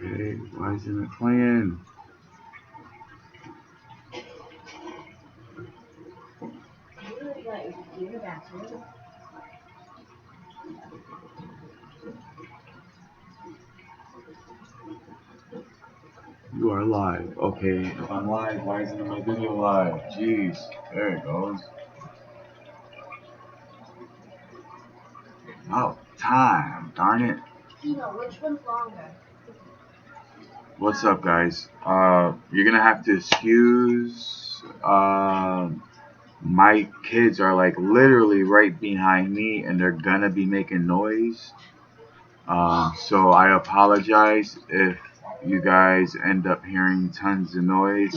Okay, why isn't it playing? You are live. Okay, if I'm live, why isn't my video live? Jeez, there it goes. Oh, time, darn it. Which one's longer? What's up, guys? You're gonna have to excuse. My kids are like literally right behind me, and they're gonna be making noise. So I apologize if you guys end up hearing tons of noise.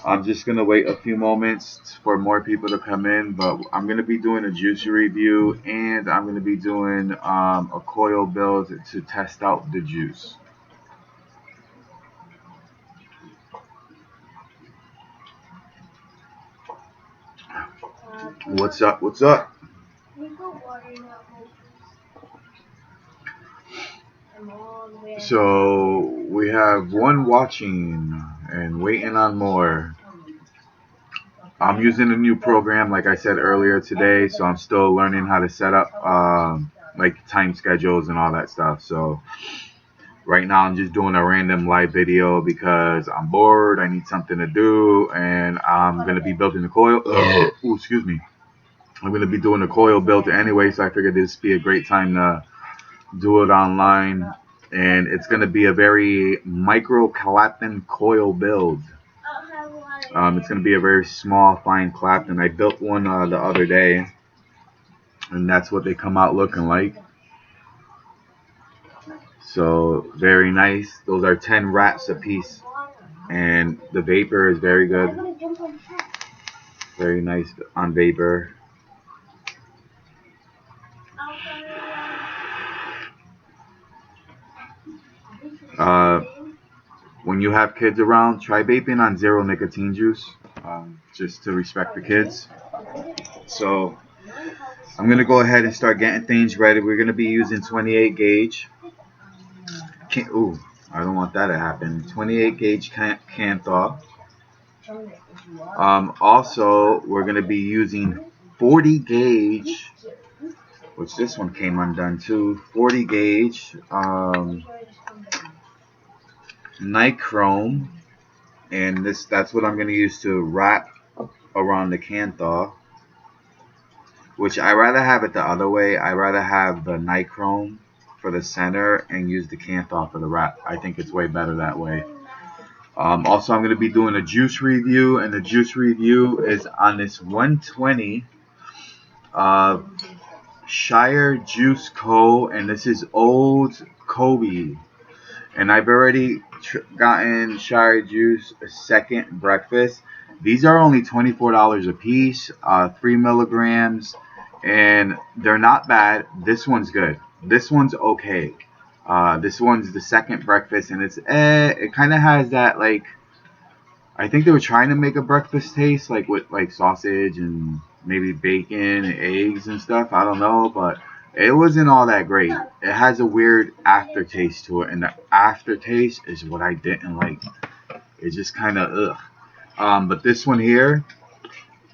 I'm just gonna wait a few moments for more people to come in, but I'm gonna be doing a juice review, and I'm gonna be doing a coil build to test out the juice. What's up? What's up? So we have one watching and waiting on more. I'm using a new program, like I said earlier today, so I'm still learning how to set up like time schedules and all that stuff. So right now I'm just doing a random live video because I'm bored, I need something to do, and I'm gonna be building the coil. Ooh, excuse me. I'm gonna be doing a coil build anyway, so I figured this would be a great time to do it online. And it's gonna be a very micro Clapton coil build. It's going to be a very small, fine Clapton. I built one the other day, and that's what they come out looking like. So, very nice. Those are 10 wraps a piece, and the vapor is very good. Very nice on vapor. When you have kids around, try vaping on zero nicotine juice, just to respect the kids. So, I'm going to go ahead and start getting things ready. We're going to be using 28 gauge. Ooh, I don't want that to happen. 28 gauge Canthaw. Also, we're going to be using 40 gauge, which this one came undone too. 40 gauge nichrome, and that's what I'm going to use to wrap around the Canthaw. Which I rather have it the other way. I rather have the nichrome for the center and use the Canthaw for the wrap. I think it's way better that way. Also, I'm going to be doing a juice review, and the juice review is on this 120 Shire Juice Co. And this is Old Kobe. And I've already gotten Shire Juice a second breakfast. These are only $24 a piece, 3 milligrams, and they're not bad. This one's good. This one's okay. This one's the second breakfast, and it kind of has that, like, I think they were trying to make a breakfast taste, like with like sausage and maybe bacon and eggs and stuff. I don't know, but it wasn't all that great. It has a weird aftertaste to it, and the aftertaste is what I didn't like. It's just kind of ugh. But this one here,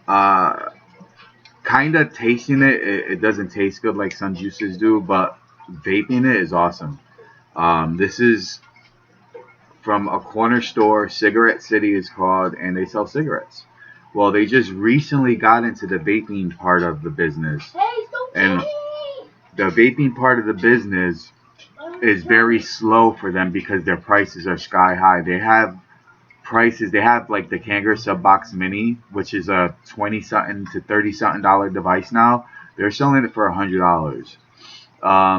kind of tasting it doesn't taste good like some juices do, but vaping it is awesome. This is from a corner store, Cigarette City is called, and they sell cigarettes. Well, they just recently got into the vaping part of the business, and the vaping part of the business is very slow for them because their prices are sky high. They have prices. They have like the Kangaroo Subbox Mini, which is a 20 something to 30 something dollar device now. They're selling it for $100.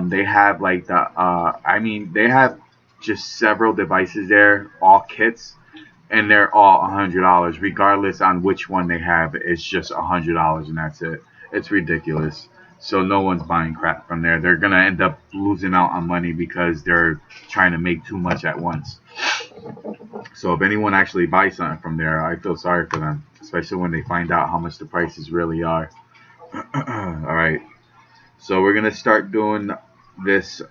They have like they have just several devices there, all kits, and they're all $100 regardless on which one they have. It's just $100 and that's it. It's ridiculous. So no one's buying crap from there. They're gonna end up losing out on money because they're trying to make too much at once. So if anyone actually buys something from there, I feel sorry for them, especially when they find out how much the prices really are. All right. So we're gonna start doing this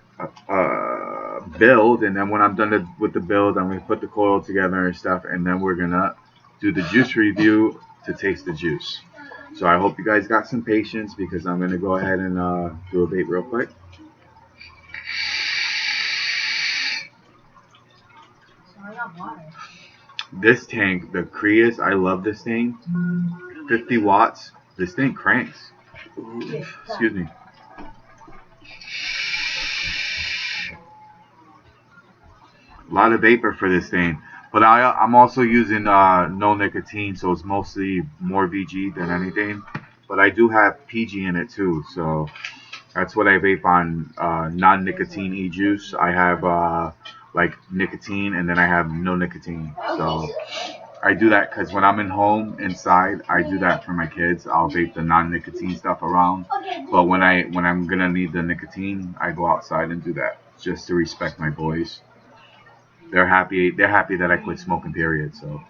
build, and then when I'm done with the build, I'm gonna put the coil together and stuff, and then we're gonna do the juice review to taste the juice. So I hope you guys got some patience because I'm gonna go ahead and do a vape real quick. This tank, the Creus, I love this thing. 50 watts. This thing cranks. Ooh, excuse me. A lot of vapor for this thing. But I'm also using no nicotine, so it's mostly more VG than anything. But I do have PG in it too, so that's what I vape on. Non-nicotine e-juice. I have like nicotine, and then I have no nicotine. So I do that because when I'm in home inside, I do that for my kids. I'll vape the non-nicotine stuff around. But when I'm gonna need the nicotine, I go outside and do that just to respect my boys. They're happy. They're happy that I quit smoking. Period. So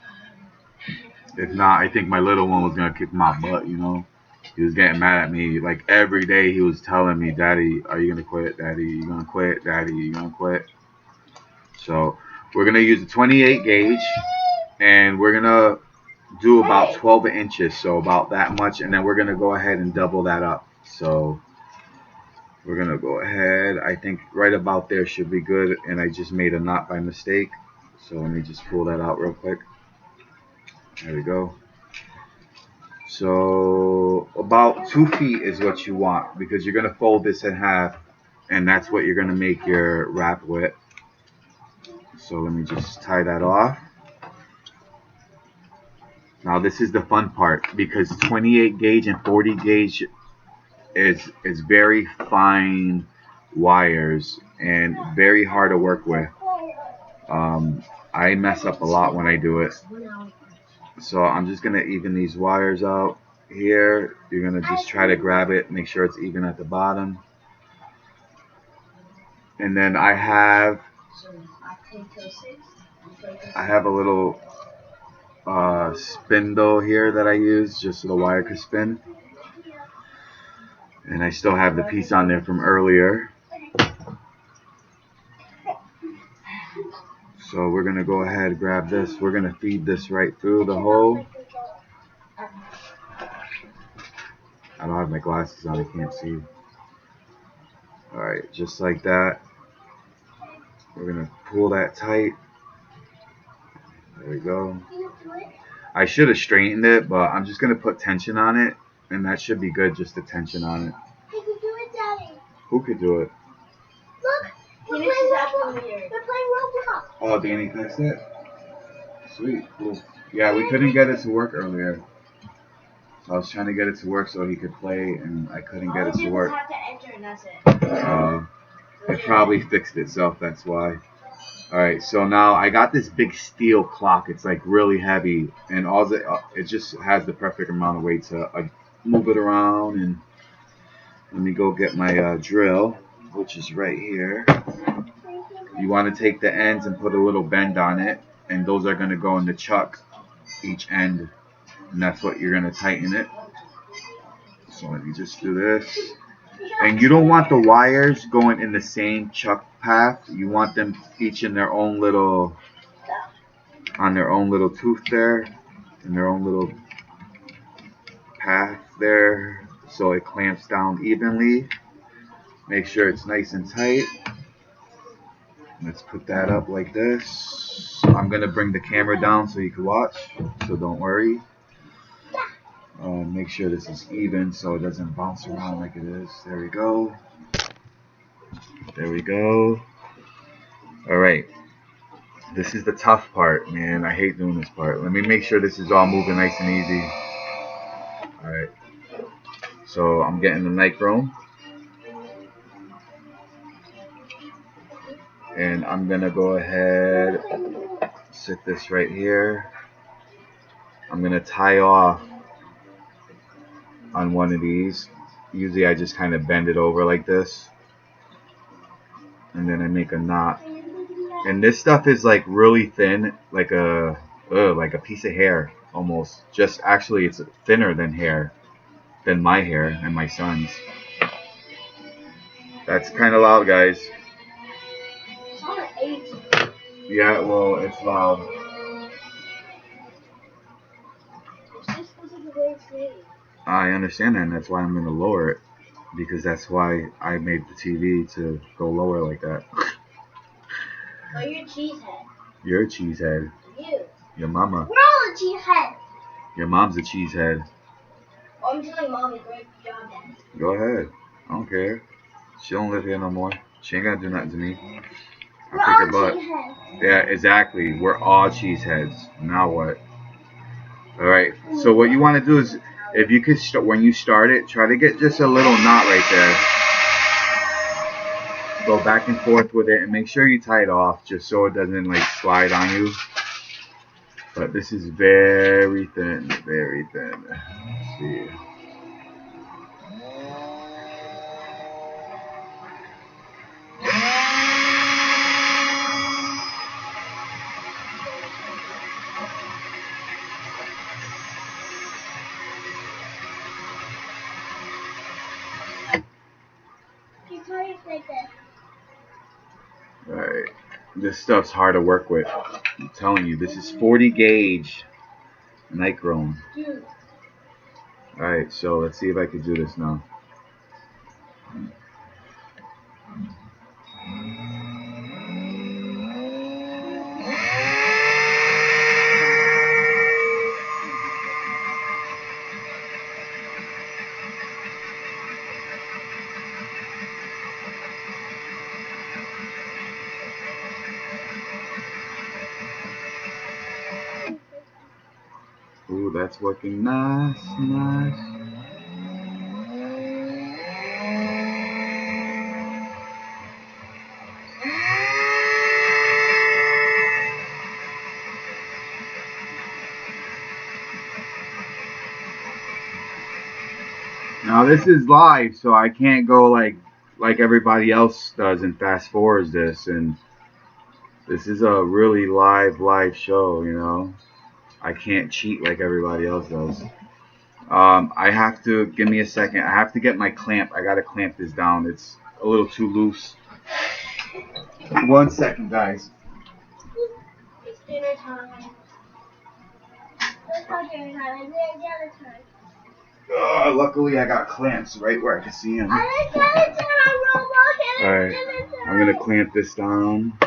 if not, I think my little one was gonna kick my butt. You know, he was getting mad at me like every day. He was telling me, "Daddy, are you gonna quit? Daddy, you gonna quit? Daddy, you gonna quit?" So we're gonna use a 28 gauge, and we're gonna do about 12 inches, so about that much, and then we're gonna go ahead and double that up. So we're gonna go ahead. I think right about there should be good, and I just made a knot by mistake. So let me just pull that out real quick. There we go. So about 2 feet is what you want because you're gonna fold this in half, and that's what you're gonna make your wrap with. So let me just tie that off. Now this is the fun part because 28 gauge and 40 gauge is very fine wires and very hard to work with. I mess up a lot when I do it. So I'm just gonna even these wires out here. You're gonna just try to grab it, make sure it's even at the bottom. And then I have a little spindle here that I use just so the wire could spin. And I still have the piece on there from earlier. So we're gonna go ahead and grab this. We're gonna feed this right through the hole. I don't have my glasses on, I can't see. Alright, just like that. We're gonna pull that tight. There we go. I should have straightened it, but I'm just gonna put tension on it, and that should be good, just the tension on it. He could do it, Daddy. Who could do it? Look, we're playing Roblox. We're playing Roblox. Oh, Danny fixed it? Sweet, cool. Yeah, we couldn't get it to work earlier. So I was trying to get it to work so he could play, and I couldn't get it to work. Have to enter, and that's it. It probably fixed itself, that's why. Alright, so now I got this big steel clock. It's like really heavy, and it just has the perfect amount of weight to move it around. And let me go get my drill, which is right here. You want to take the ends and put a little bend on it, and those are going to go in the chuck, each end, and that's what you're going to tighten it. So let me just do this. And you don't want the wires going in the same chuck path. You want them each in their own little, on their own little tooth there, in their own little path there, so it clamps down evenly. Make sure it's nice and tight. Let's put that up like this. I'm gonna bring the camera down so you can watch, so don't worry. Make sure this is even so it doesn't bounce around like it is. There we go. There we go. Alright. This is the tough part, man. I hate doing this part. Let me make sure this is all moving nice and easy. Alright. So I'm getting the nichrome. And I'm gonna go ahead, sit this right here. I'm gonna tie off on one of these. Usually I just kind of bend it over like this, and then I make a knot. And this stuff is like really thin, like a piece of hair almost. Just actually it's thinner than my hair and my son's. That's kind of loud, guys. Yeah, well, it's loud. It's just because of the way it's made. I understand that, and that's why I'm going to lower it. Because that's why I made the TV to go lower like that. Oh, you're a cheesehead. You're a cheesehead. You. Your mama. We're all a cheesehead. Your mom's a cheesehead. Oh, I'm telling Mom a great job, Dad. Go ahead. I don't care. She don't live here no more. She ain't gonna do nothing to me. We're I all kick her butt. cheeseheads. Yeah, exactly. We're all cheeseheads. Now what? All right. So what you want to do is, if you could, when you start it, try to get just a little knot right there. Go back and forth with it, and make sure you tie it off, just so it doesn't like slide on you. But this is very thin, very thin. Let's see. You tie it like this. Alright. This stuff's hard to work with. I'm telling you, this is 40 gauge nichrome. Dude. Alright, so let's see if I can do this now. Ooh, that's working nice, nice. Now this is live, so I can't go like everybody else does and fast forwards this. And this is a really live show, you know. I can't cheat like everybody else does. I have to, give me a second. I have to get my clamp. I gotta clamp this down. It's a little too loose. 1 second, guys. It's dinner time. Let's go dinner time. It's dinner time. Luckily, I got clamps right where I can see them. I like dinner time, Robot. Alright, I'm gonna clamp this down.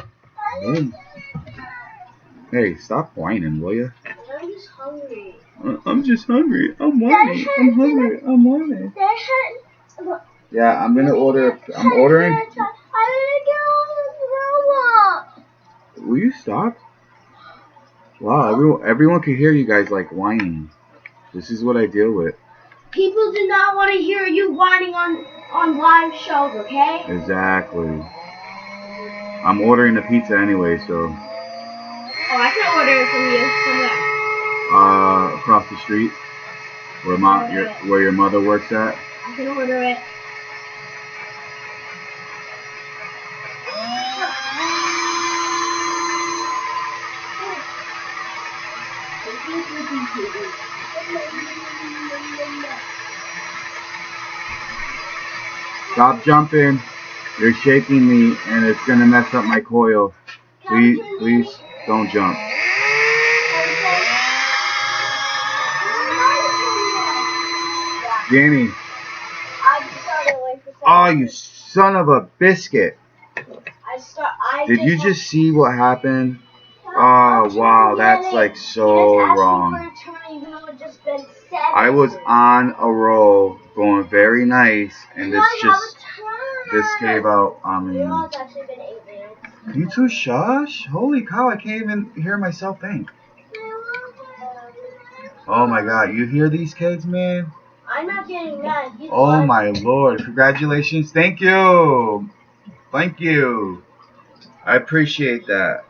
Hey, stop whining, will you? I'm just hungry. I'm just hungry. I'm whining. I'm hungry. I'm whining. Yeah, I'm gonna order. I'm ordering. I'm gonna get on the robot. Will you stop? Wow, everyone can hear you guys like whining. This is what I deal with. People do not want to hear you whining on live shows, okay? Exactly. I'm ordering the pizza anyway, so. Oh, I can order it from you. From where? Across the street, where your mother works at. I can order it. Stop jumping. You're shaking me, and it's gonna mess up my coil. Please don't jump. Danny. Oh, you son of a biscuit. Did you just see what happened? Oh, wow, that's like so wrong. I was on a roll, going very nice, and this gave out on me. You two shush? Holy cow, I can't even hear myself think. Oh my god, you hear these kids, man? I'm not getting mad. Oh my lord, congratulations. Thank you. Thank you. I appreciate that.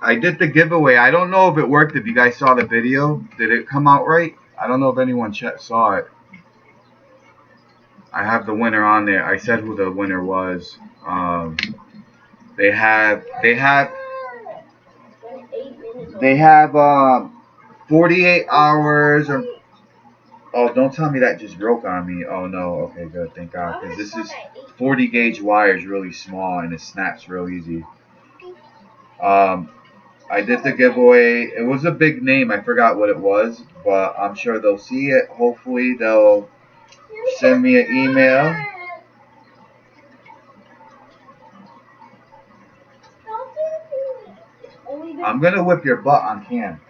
I did the giveaway. I don't know if it worked. If you guys saw the video, did it come out right? I don't know if anyone saw it. I have the winner on there. I said who the winner was. They have 48 hours or. Oh, don't tell me that just broke on me. Oh no. Okay, good. Thank God, because this is 40 gauge wire is really small and it snaps real easy. I did the giveaway. It was a big name. I forgot what it was, but I'm sure they'll see it. Hopefully they'll send me an email. I'm gonna whip your butt on cam.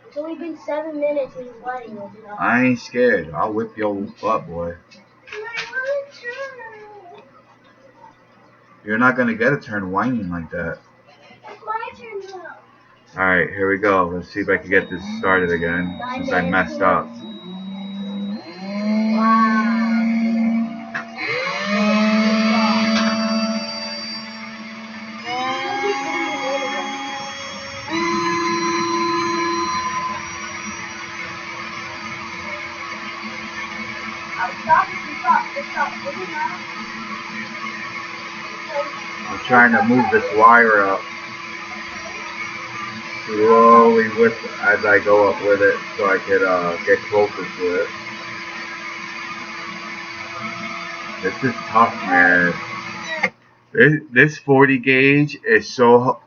It's only been 7 minutes and he's letting us. I ain't scared. I'll whip your butt, boy. You're not gonna get a turn whining like that. It's my turn now. Alright, here we go. Let's see if I can get this started again since I messed up. I'm trying to move this wire up slowly with as I go up with it so I could get closer to it. This is tough, man. This 40 gauge is so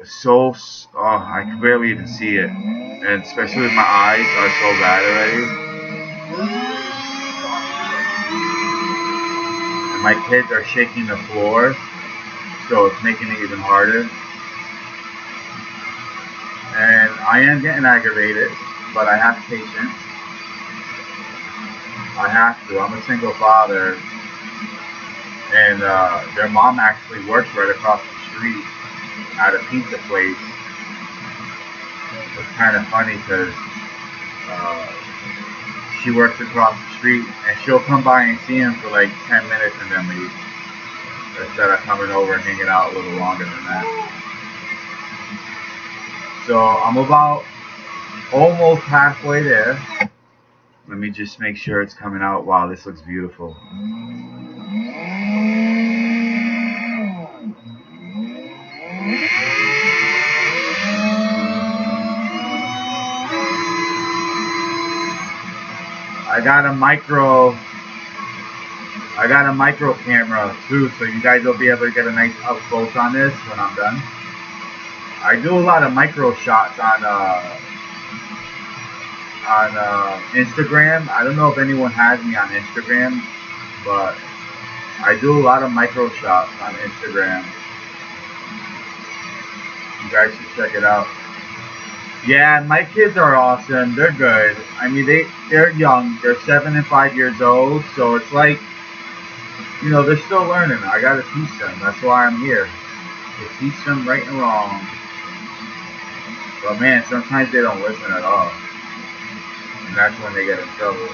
I can barely even see it, and especially with my eyes are so bad already. And my kids are shaking the floor, so it's making it even harder. And I am getting aggravated, but I have patience. I have to. I'm a single father, and their mom actually works right across the street at a pizza place. It's kind of funny because she works across the street, and she'll come by and see him for like 10 minutes and then leave, instead of coming over and hanging out a little longer than that. So I'm about almost halfway there. Let me just make sure it's coming out. Wow, this looks beautiful. I got a micro camera too, so you guys will be able to get a nice up close on this when I'm done. I do a lot of micro shots on Instagram. I don't know if anyone has me on Instagram, but I do a lot of micro shots on Instagram. You guys should check it out. Yeah, my kids are awesome. They're good. I mean, they're young. They're 7 and 5 years old, so it's like, you know, they're still learning. I gotta teach them. That's why I'm here, to teach them right and wrong. But man, sometimes they don't listen at all, and that's when they get in trouble.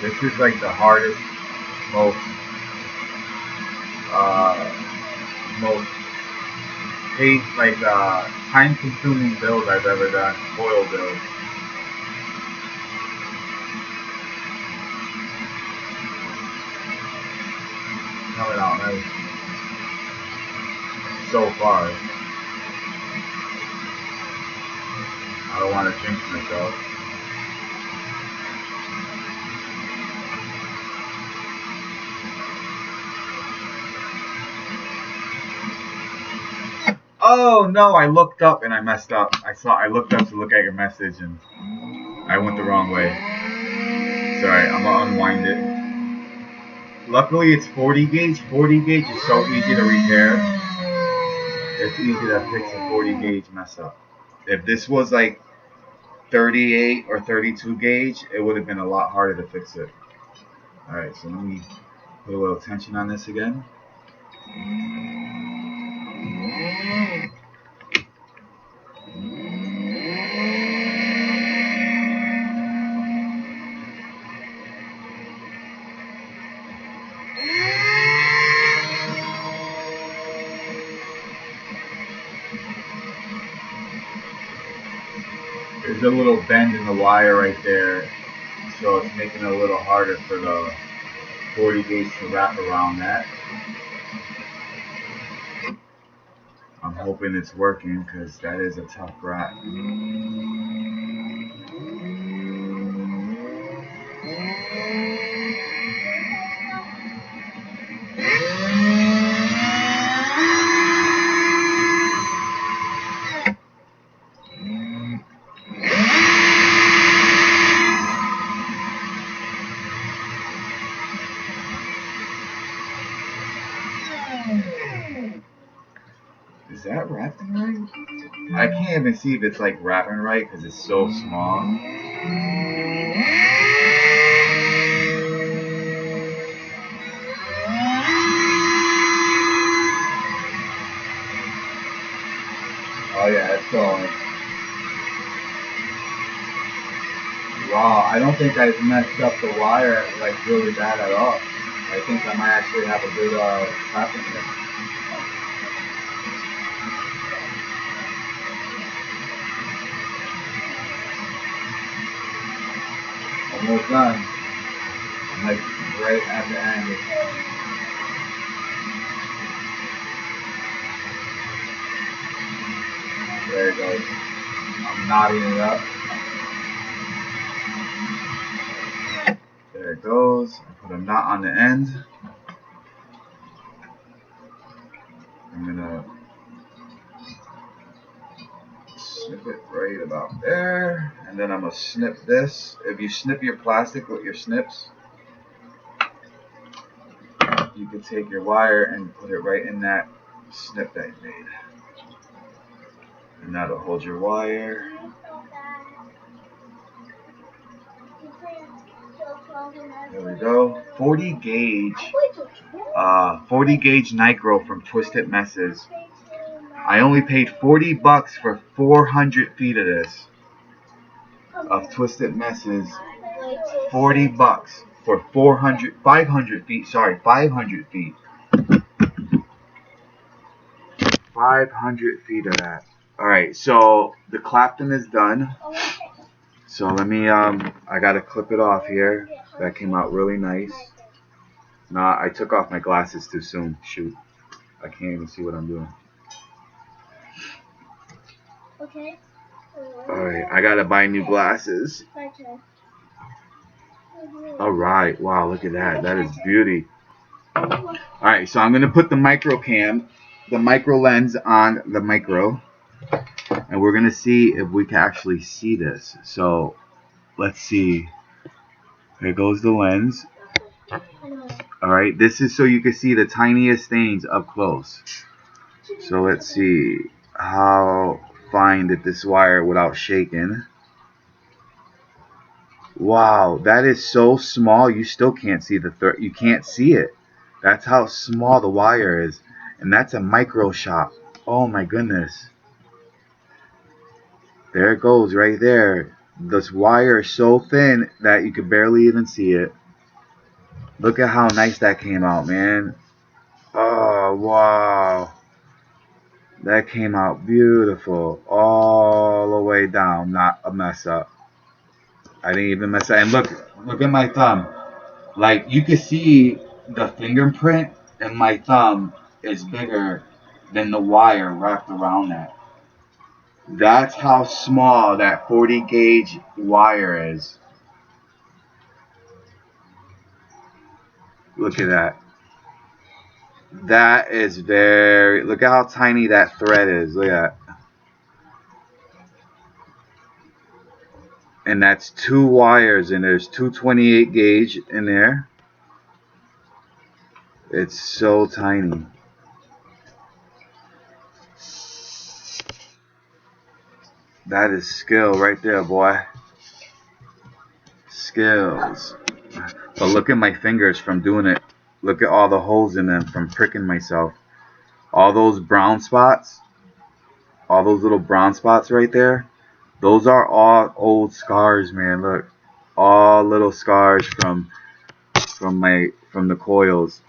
This is like the hardest, most time-consuming build I've ever done. Oil build. Coming out nice so far. I don't want to jinx myself. Oh no, I looked up and I messed up. I looked up to look at your message and I went the wrong way. Sorry, I'm gonna unwind it. Luckily it's 40 gauge. 40 gauge is so easy to repair. It's easy to fix a 40 gauge mess up. If this was like 38 or 32 gauge, it would have been a lot harder to fix it. Alright, so let me put a little tension on this again. There's a little bend in the wire right there, so it's making it a little harder for the 40 gauge to wrap around that. I'm hoping it's working because that is a tough wrap. wrapping right? I can't even see if it's like wrapping right because it's so small. Oh yeah, it's going. Wow, I don't think I've messed up the wire like really bad at all. I think I might actually have a good wrapping here. Almost done. I'm like right at the end. There it goes. I'm knotting it up. There it goes. I put a knot on the end. I'm gonna snip it right about there. And then I'm gonna snip this. If you snip your plastic with your snips, you can take your wire and put it right in that snip that you made. And that'll hold your wire. There we go. 40 gauge 40 gauge Nitro from Twisted Messes. I only paid $40 for 400 feet of this. Of Twisted Messes. $40 for 500 feet. Sorry, 500 feet. 500 feet of that. Alright, so the Clapton is done. So let me, I gotta clip it off here. That came out really nice. Nah, I took off my glasses too soon. Shoot. I can't even see what I'm doing. Okay. Alright, I gotta buy new glasses. Alright, wow, look at that. That is beauty. Alright, so I'm gonna put the micro lens on the micro. And we're gonna see if we can actually see this. So let's see. There goes the lens. Alright, this is so you can see the tiniest stains up close. So let's see how fine did this wire without shaking. Wow, that is so small you still can't see you can't see it. That's how small the wire is. And that's a micro shot. Oh my goodness. There it goes right there. This wire is so thin that you could barely even see it. Look at how nice that came out, man. Oh, wow. That came out beautiful. All the way down. Not a mess up. I didn't even mess up. And look at my thumb. Like, you can see the fingerprint in my thumb is bigger than the wire wrapped around that. That's how small that 40 gauge wire is. Look at that. That is very... Look at how tiny that thread is. Look at that. And that's 2 wires, and there's 228 gauge in there. It's so tiny. That is skill right there, boy. Skills. But look at my fingers from doing it. Look at all the holes in them from pricking myself. All those brown spots, all those little brown spots right there, those are all old scars, man. Look, all little scars from the coils.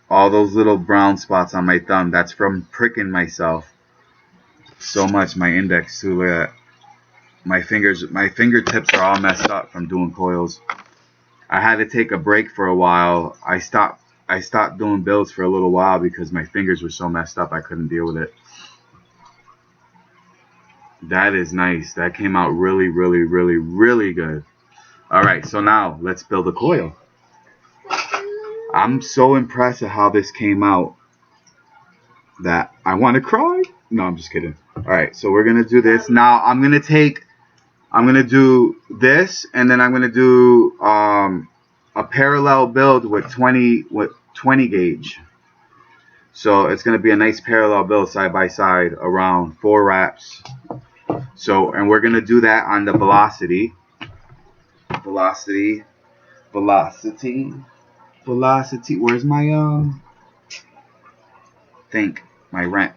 All those little brown spots on my thumb, that's from pricking myself so much. My index too. Look at that. My fingertips are all messed up from doing coils. I had to take a break for a while. I stopped doing builds for a little while because my fingers were so messed up I couldn't deal with it. That is nice. That came out really, really, really, really good. Alright, so now let's build a coil. I'm so impressed at how this came out that I want to cry. No, I'm just kidding. Alright, so we're going to do this. Now I'm going to do this, and then I'm going to do a parallel build with 20 gauge. So it's going to be a nice parallel build side by side around 4 wraps. So, and we're going to do that on the velocity. Velocity. Where's my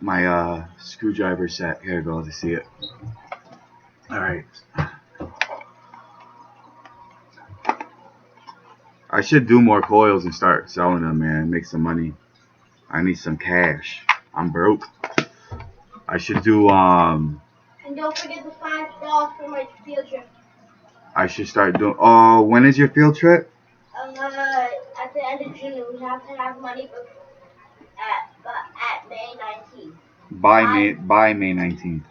my screwdriver set. Here it goes. I see it. All right. I should do more coils and start selling them, man. Make some money. I need some cash. I'm broke. I should do And don't forget the $5 for my field trip. I should start doing. Oh, when is your field trip? At the end of June, we have to have money at May 19th. By May 19th.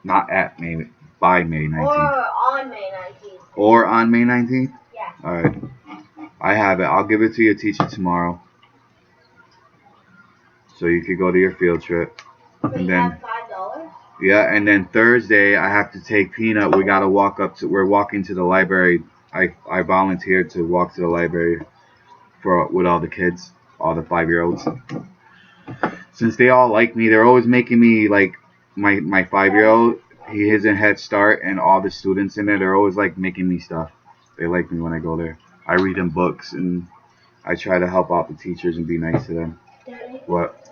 Not at May. By May 19th. Or on May 19th. Or on May 19th? Yeah. All right. I have it. I'll give it to your teacher tomorrow. So you could go to your field trip. But and you then have $5? Yeah, and then Thursday I have to take Peanut. We gotta we're walking to the library. I volunteered to walk to the library with all the kids, all the 5-year-olds. Since they all like me, they're always making me like my 5-year-old. He is in Head Start, and all the students in there, they're always like making me stuff. They like me when I go there. I read them books and I try to help out the teachers and be nice to them. Daddy, What?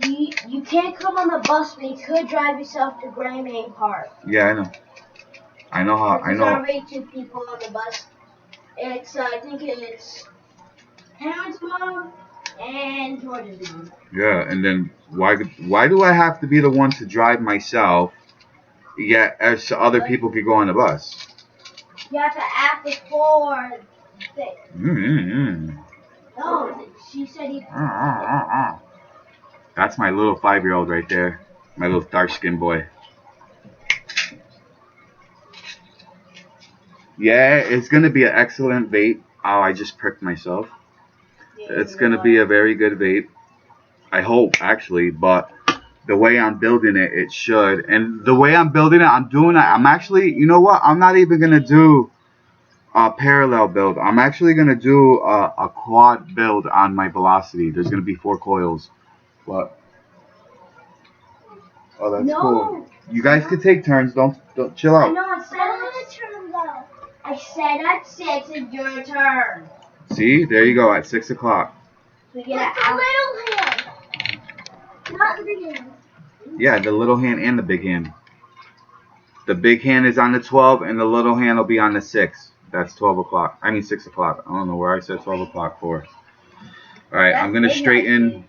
you can't come on the bus, but you could drive yourself to Gray Main Park. Yeah, I know. I know how. I There's know. already 2 people on the bus. I think it's Parents' mom and George's mom. Yeah, and then why do I have to be the one to drive myself? Yet as other people could go on the bus. You have to ask before. No, she said you. That's my little 5-year-old right there. My little dark-skinned boy. Yeah, it's gonna be an excellent vape. Oh, I just pricked myself. It's gonna be a very good vape. I hope, actually, but the way I'm building it, it should. And the way I'm building it, I'm actually, you know what? I'm not even gonna do a parallel build. I'm actually gonna do a quad build on my velocity. There's gonna be 4 coils. What? Oh, that's cool. You guys could take turns. Don't chill out. No, I said it's turn though. I said at 6 it's your turn. See, there you go at 6 o'clock. We get a little hand, not the big hand. Yeah, the little hand and the big hand. The big hand is on the 12, and the little hand will be on the 6. That's 12 o'clock. I mean 6 o'clock. I don't know where I said 12 o'clock for. All right, I'm gonna straighten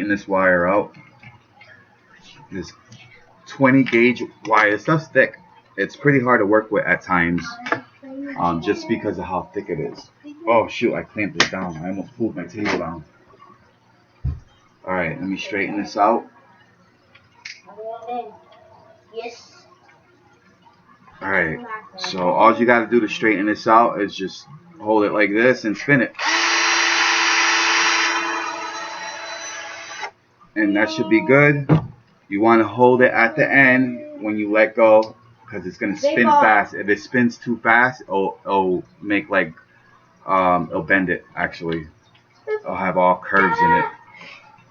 this wire out. This 20 gauge wire. Stuff's thick. It's pretty hard to work with at times, just because of how thick it is. Oh shoot! I clamped it down. I almost pulled my table down. All right, let me straighten this out. Yes. All right. So all you got to do to straighten this out is just hold it like this and spin it. And that should be good. You want to hold it at the end when you let go, because it's going to spin fast. If it spins too fast, it'll make like, it'll bend it, actually. It'll have all curves in it.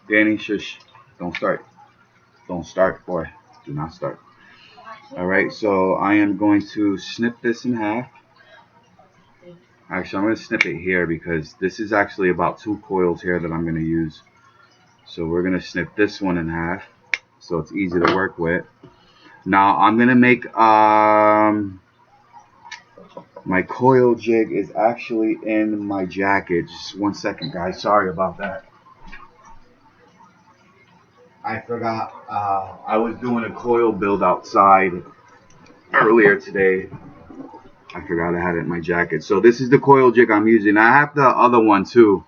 Danny, shush. Don't start. Don't start, boy. Do not start. Alright, so I am going to snip this in half. Actually, I'm going to snip it here because this is actually about 2 coils here that I'm going to use. So we're going to snip this one in half so it's easy to work with. Now I'm going to make, my coil jig is actually in my jacket. Just 1 second, guys. Sorry about that. I forgot, I was doing a coil build outside earlier today. I forgot I had it in my jacket. So this is the coil jig I'm using. I have the other one too.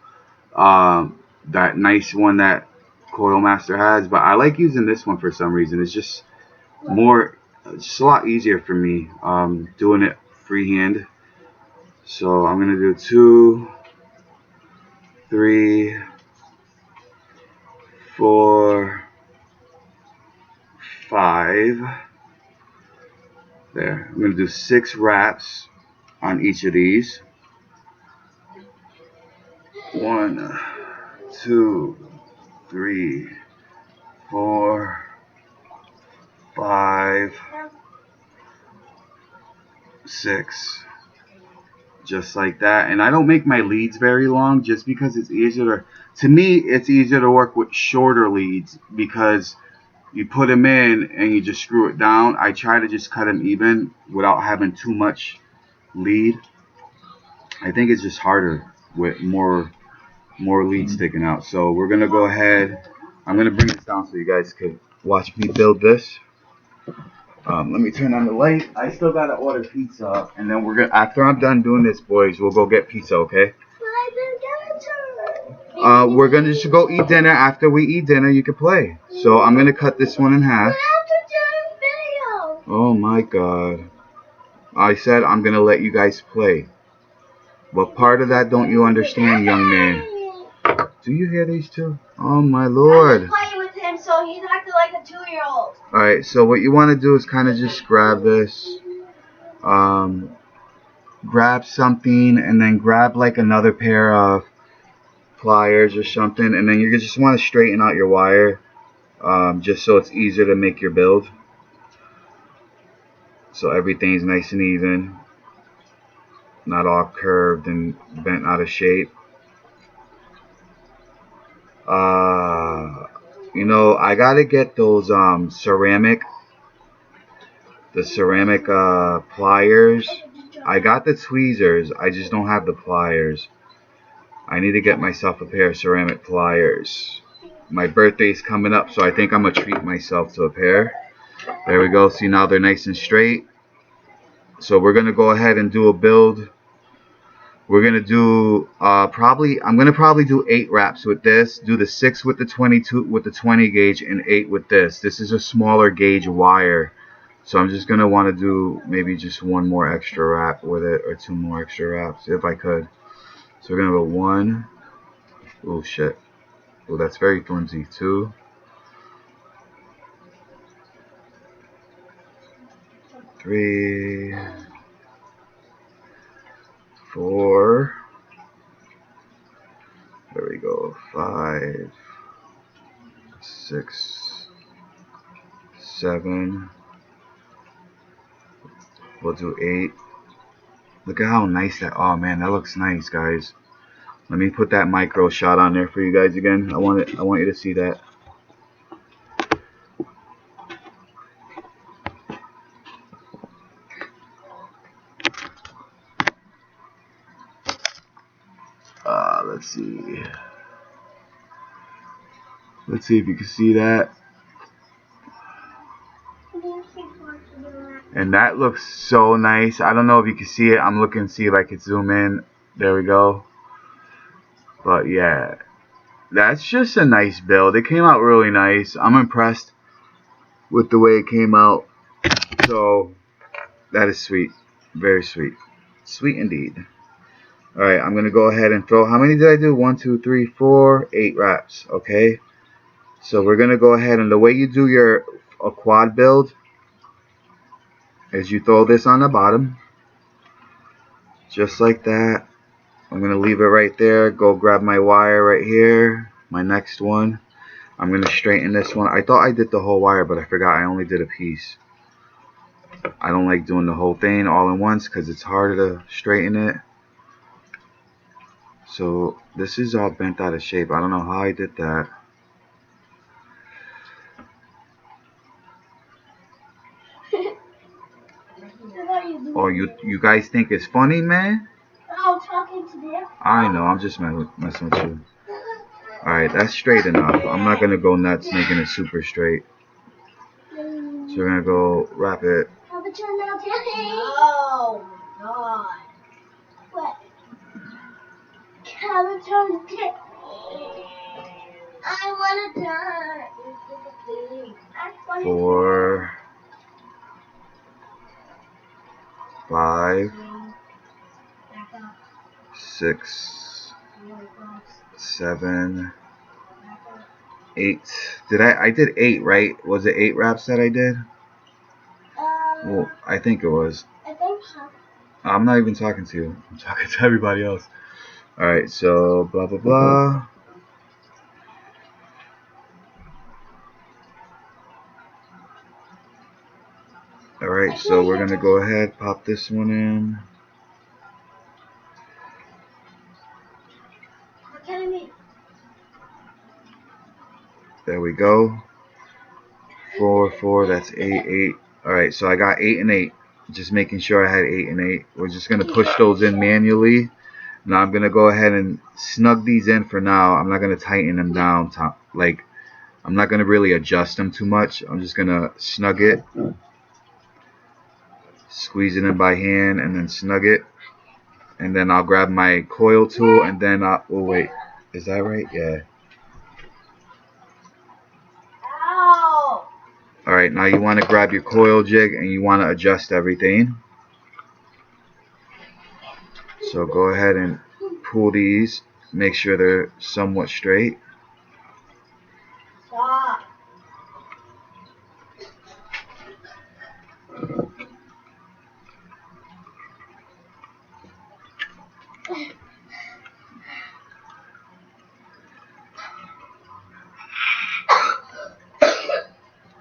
That nice one that Coil Master has, but I like using this one for some reason. It's just a lot easier for me doing it freehand. So I'm gonna do 2, 3, 4, 5. There. I'm gonna do 6 wraps on each of these. 1, 2, 3, 4, 5, 6. Just like that. And I don't make my leads very long just because it's easier to me, it's easier to work with shorter leads because you put them in and you just screw it down. I try to just cut them even without having too much lead. I think it's just harder with more lead sticking out. So we're gonna go ahead. I'm gonna bring this down so you guys could watch me build this. Let me turn on the light. I still gotta order pizza, and then we're gonna. After I'm done doing this, boys, we'll go get pizza. Okay? We're gonna just go eat dinner. After we eat dinner, you can play. So I'm gonna cut this one in half. Oh my God! I said I'm gonna let you guys play. What part of that don't you understand, young man? Do you hear these two? Oh my Lord! I'm just playing with him, so he's acting like a 2-year-old. All right. So what you want to do is kind of just grab this. Grab something and then grab like another pair of pliers or something, and then you just want to straighten out your wire, just so it's easier to make your build, so everything's nice and even, not all curved and bent out of shape. You know, I gotta get those ceramic pliers. I got the tweezers, I just don't have the pliers. I need to get myself a pair of ceramic pliers. My birthday's coming up, so I think I'm gonna treat myself to a pair. There we go. See, now they're nice and straight. So we're gonna go ahead and do a build. We're gonna do I'm gonna probably do 8 wraps with this. Do the 6 with the 22 with the 20 gauge and 8 with this. This is a smaller gauge wire, so I'm just gonna want to do maybe just 1 more extra wrap with it, or 2 more extra wraps if I could. So we're gonna go 1. Oh shit. Oh, that's very flimsy. 2. 3, 4. There we go. 5, 6, 7. We'll do 8. Look at how nice that. Oh man, that looks nice, guys. Let me put that micro shot on there for you guys again. I want you to see that. Let's see. Let's see if you can see that. And that looks so nice. I don't know if you can see it. I'm looking to see if I can zoom in. There we go. But yeah, that's just a nice build. It came out really nice. I'm impressed with the way it came out. So that is sweet. Very sweet. Sweet indeed. Alright, I'm going to go ahead and throw. How many did I do? 1, 2, 3, 4, 8 wraps. Okay. So we're going to go ahead, and the way you do a quad build is you throw this on the bottom. Just like that. I'm going to leave it right there. Go grab my wire right here. My next one. I'm going to straighten this one. I thought I did the whole wire, but I forgot I only did a piece. I don't like doing the whole thing all at once because it's harder to straighten it. So this is all bent out of shape. I don't know how I did that. Oh, you guys think it's funny, man? Oh, talking to them. I know, I'm just messing with you. Alright, that's straight enough. I'm not gonna go nuts making it super straight. So we're gonna go wrap it. Oh God. What? I want to turn. 4, 5, 6, 7, 8. I did 8, right? Was it 8 wraps that I did? Well, I think it was. I think so. I'm not even talking to you. I'm talking to everybody else. Alright, so blah blah blah. Alright, so we're gonna go ahead, pop this one in. There we go. 4, 4, that's 8, 8. Alright, so I got 8 and 8. Just making sure I had 8 and 8. We're just gonna push those in manually. Now I'm gonna go ahead and snug these in for now. I'm not gonna tighten them down, like I'm not gonna really adjust them too much. I'm just gonna snug it, squeeze it in by hand, and then snug it. And then I'll grab my coil tool, and then oh wait, is that right? Yeah. Alright, now you want to grab your coil jig and you want to adjust everything. So go ahead and pull these, make sure they're somewhat straight.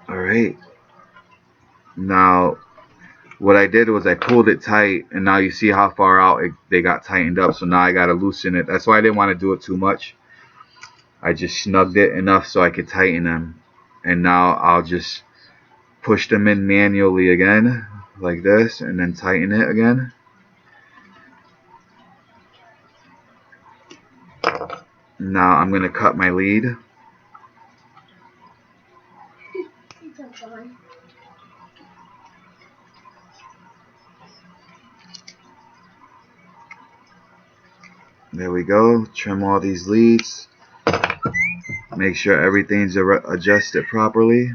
Alright, now what I did was I pulled it tight, and now you see how far out they got tightened up. So now I got to loosen it. That's why I didn't want to do it too much. I just snugged it enough so I could tighten them. And now I'll just push them in manually again, like this, and then tighten it again. Now I'm going to cut my lead. There we go. Trim all these leads. Make sure everything's adjusted properly.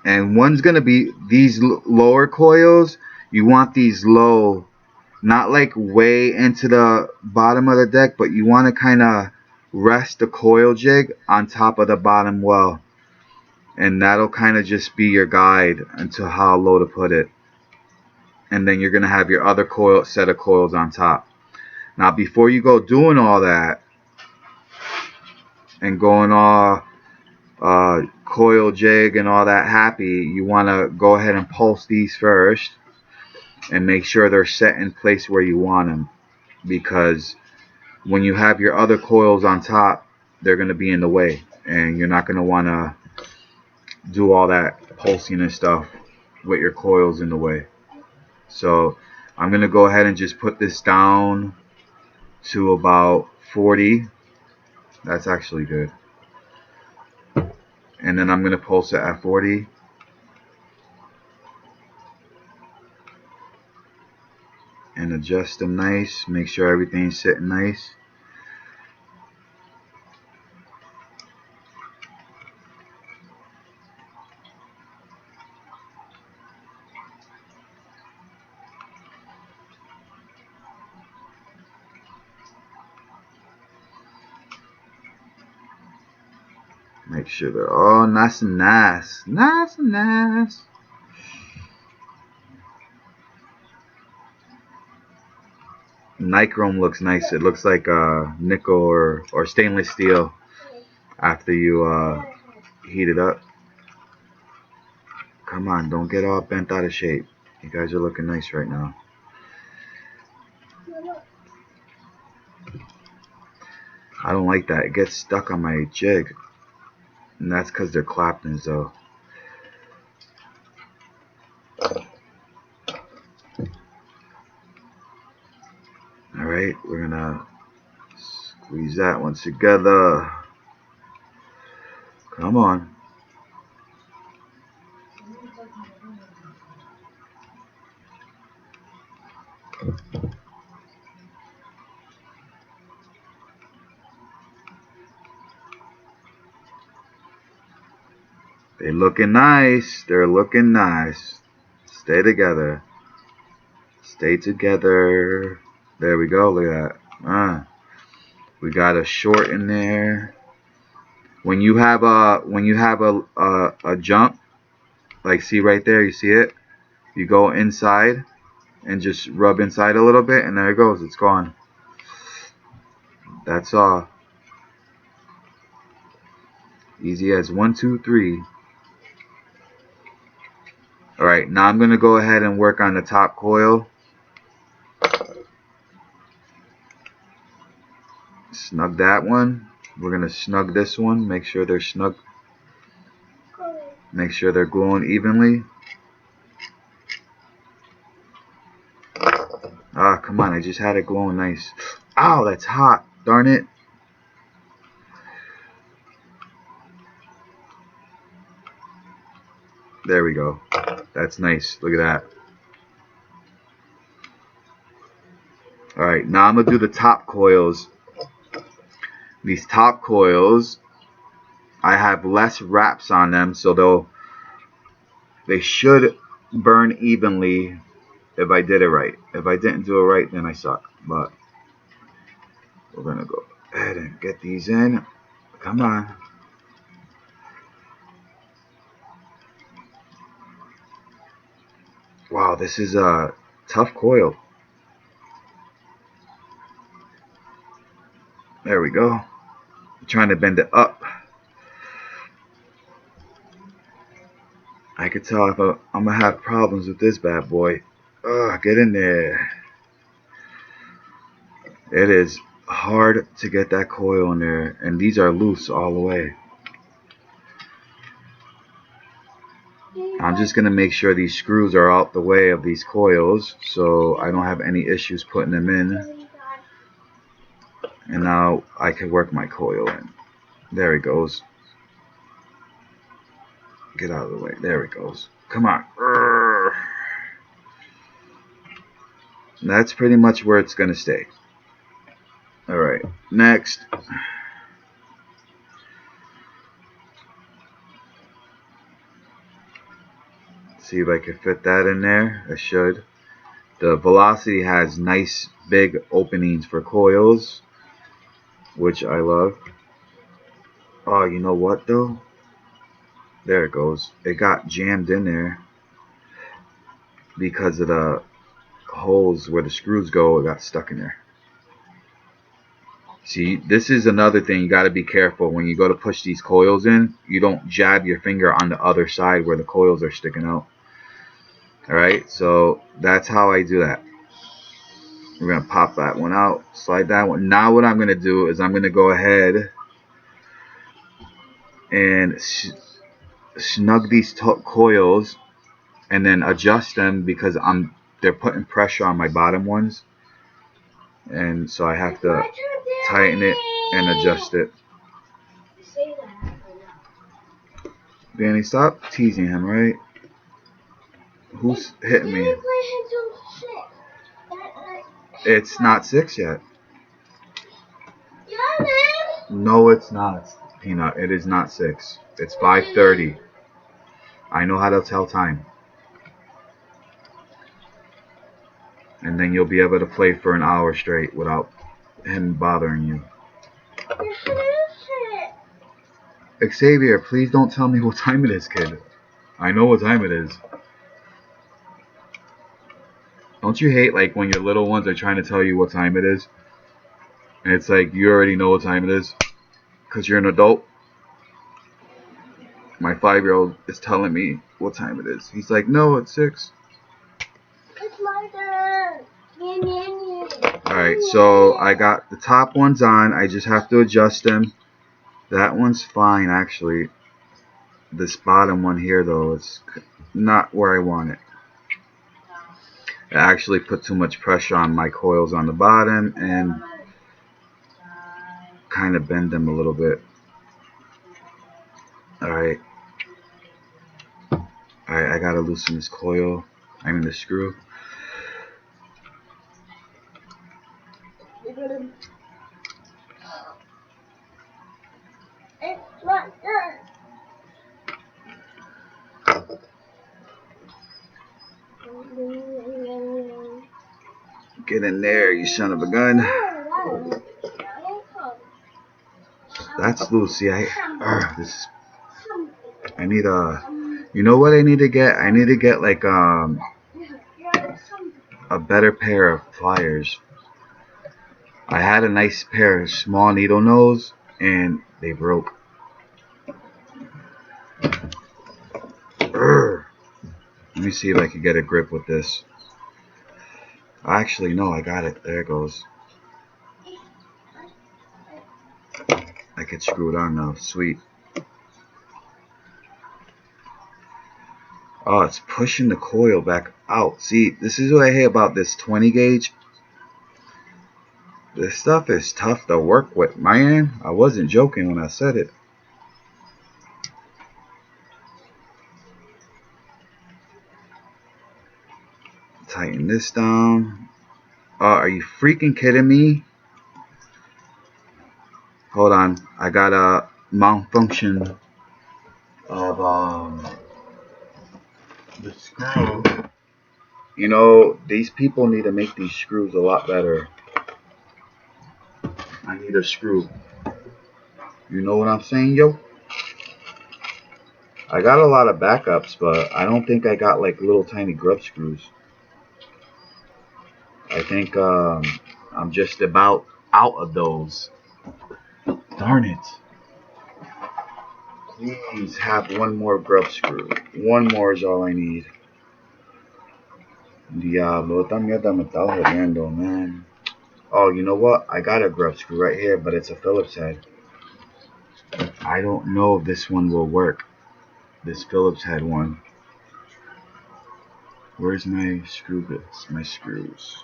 And one's going to be these lower coils. You want these low, not like way into the bottom of the deck, but you want to kind of rest the coil jig on top of the bottom well. And that'll kind of just be your guide into how low to put it. And then you're going to have your other set of coils on top. Now before you go doing all that and going all coil jig and all that happy, you want to go ahead and pulse these first and make sure they're set in place where you want them, because when you have your other coils on top, they're going to be in the way, and you're not going to want to do all that pulsing and stuff with your coils in the way. So I'm going to go ahead and just put this down to about 40. That's actually good. And then I'm going to pulse it at 40. And adjust them nice. Make sure everything's sitting nice. Make sure they're all nice and nice. Nice and nice. Nichrome looks nice. It looks like nickel or stainless steel after you heat it up. Come on, don't get all bent out of shape. You guys are looking nice right now. I don't like that. It gets stuck on my jig. And that's because they're Claptons though. Alright, we're gonna squeeze that one together. Come on. They're looking nice. They're looking nice. Stay together. Stay together. There we go. Look at that. We got a short in there. When you have a jump, like see right there, you see it? You go inside and just rub inside a little bit, and there it goes. It's gone. That's all. Easy as 1, 2, 3. Alright, now I'm going to go ahead and work on the top coil. Snug that one. We're going to snug this one. Make sure they're snug. Make sure they're glowing evenly. Ah, come on. I just had it glowing nice. Ow, that's hot. Darn it. There we go. That's nice. Look at that. Alright, now I'm going to do the top coils. These top coils, I have less wraps on them, so they should burn evenly if I did it right. If I didn't do it right, then I suck. But we're going to go ahead and get these in. Come on. Wow, this is a tough coil. There we go. I'm trying to bend it up. I could tell if I'm going to have problems with this bad boy. Ugh, get in there. It is hard to get that coil in there. And these are loose all the way. I'm just going to make sure these screws are out the way of these coils so I don't have any issues putting them in. And now I can work my coil in. There it goes. Get out of the way. There it goes. Come on. That's pretty much where it's going to stay. Alright, next. See if I can fit that in there. I should. The Velocity has nice big openings for coils, which I love. Oh, you know what though? There it goes. It got jammed in there because of the holes where the screws go. It got stuck in there. See, this is another thing you got to be careful when you go to push these coils in. You don't jab your finger on the other side where the coils are sticking out. Alright, so that's how I do that. We're going to pop that one out, slide that one. Now what I'm going to do is I'm going to go ahead and snug these coils and then adjust them because they're putting pressure on my bottom ones. And so I have to tighten it and adjust it. Danny, stop teasing him, right? Who's hitting me? It's not 6 yet. No, it's not, Peanut. It is not 6. It's 5:30. I know how to tell time. And then you'll be able to play for an hour straight without him bothering you. Xavier, please don't tell me what time it is, kid. I know what time it is. Don't you hate like when your little ones are trying to tell you what time it is? And it's like you already know what time it is because you're an adult. My 5-year-old is telling me what time it is. He's like, no, it's 6. It's my turn. Alright, so I got the top ones on. I just have to adjust them. That one's fine, actually. This bottom one here, though, it's not where I want it. I actually put too much pressure on my coils on the bottom and kind of bend them a little bit. Alright. Alright, I gotta loosen this coil. I mean the screw. It's my turn. Get in there, you son of a gun. That's loose. See, I need you know what I need to get? I need to get like a better pair of pliers. I had a nice pair of small needle nose and they broke. Let me see if I can get a grip with this. Actually, no, I got it. There it goes. I can screw it on now. Sweet. Oh, it's pushing the coil back out. See, this is what I hate about this 20 gauge. This stuff is tough to work with, man. I wasn't joking when I said it. Tighten this down. Are you freaking kidding me? Hold on. I got a malfunction of the screw. You know, these people need to make these screws a lot better. I need a screw. You know what I'm saying, yo? I got a lot of backups, but I don't think I got like little tiny grub screws. I think I'm just about out of those. Darn it. Please have one more grub screw. One more is all I need. Diablo, esta mierda me está jodiendo, man. Oh, you know what? I got a grub screw right here, but it's a Phillips head. I don't know if this one will work. This Phillips head one. Where's my screw bits? My screws.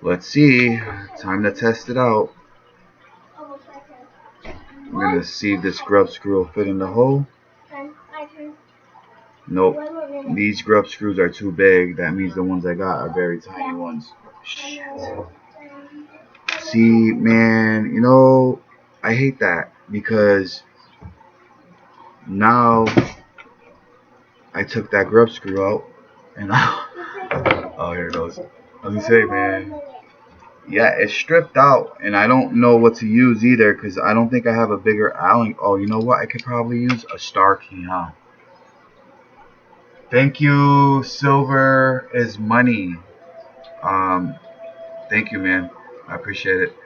Let's see. Time to test it out. I'm gonna see if this grub screw will fit in the hole. Nope. These grub screws are too big. That means the ones I got are very tiny ones. Shit. See, man, you know, I hate that because now I took that grub screw out and oh, here it goes. Let me say, man. Yeah, it's stripped out, and I don't know what to use either because I don't think I have a bigger Allen. Oh, you know what? I could probably use a star key, huh? Thank you, Silver is money. Thank you, man. I appreciate it.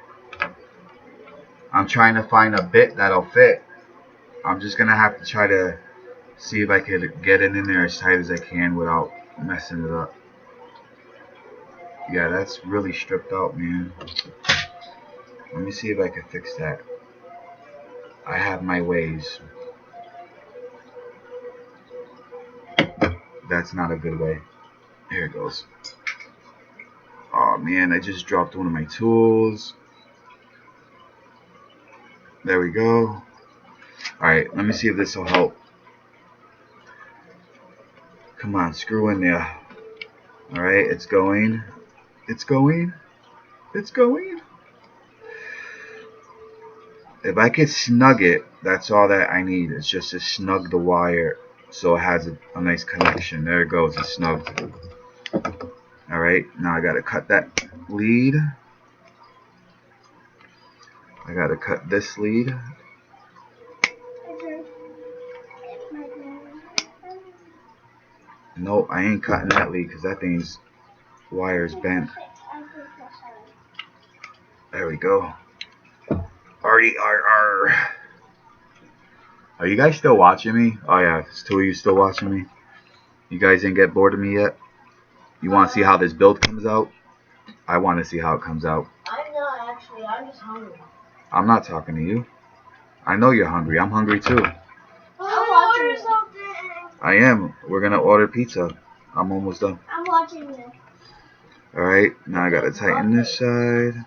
I'm trying to find a bit that'll fit. I'm just gonna have to try to see if I could get it in there as tight as I can without messing it up. Yeah, that's really stripped out, man. Let me see if I can fix that. I have my ways. That's not a good way. Here it goes. Oh man, I just dropped one of my tools. There we go. Alright, let me see if this will help. Come on, screw in there. Alright, it's going. It's going. It's going. If I could snug it, that's all that I need. It's just to snug the wire so it has a nice connection. There it goes, it's snugged. Alright, now I gotta cut that lead. I gotta cut this lead. Nope, I ain't cutting that lead because that thing's wire is bent. There we go. R-E-R-R. Are you guys still watching me? Oh yeah, it's two of you still watching me. You guys didn't get bored of me yet? You want to see how this build comes out? I want to see how it comes out. I'm not actually, I'm just hungry. I'm not talking to you. I know you're hungry. I'm hungry too. Order something. I am. We're gonna order pizza. I'm almost done. I'm watching you. Alright, now I gotta tighten this side.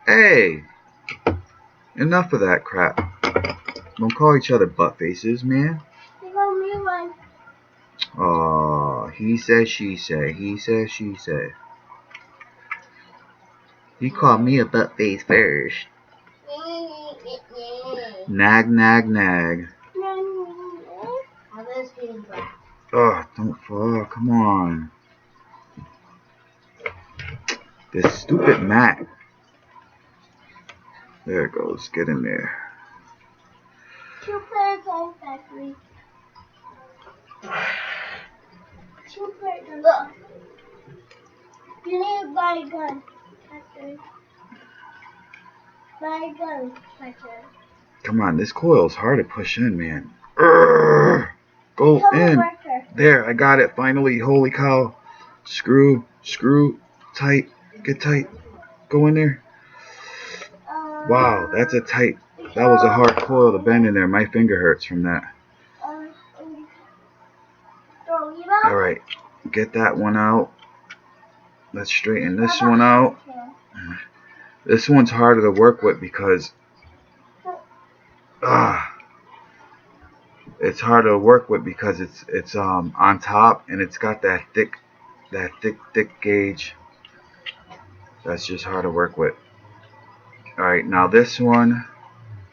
Hey! Enough of that crap. Don't call each other butt faces, man. Oh, he said, she said. He said, she said. He called me a butt face first. Nag, nag, nag. Oh, don't fall. Come on. This stupid mat. There it goes. Get in there. Two-player gun factory. Two-player gun. You need to buy a gun factory. Buy a gun factory. Come on, this coil is hard to push in, man. Urgh. Go in. There, I got it finally. Holy cow. Screw, tight, get tight. Go in there. Wow, that's a tight. That was a hard coil to bend in there. My finger hurts from that. Alright, get that one out. Let's straighten this one out. This one's harder to work with because it's harder to work with because it's on top and it's got that thick gauge. That's just hard to work with. Alright, now this one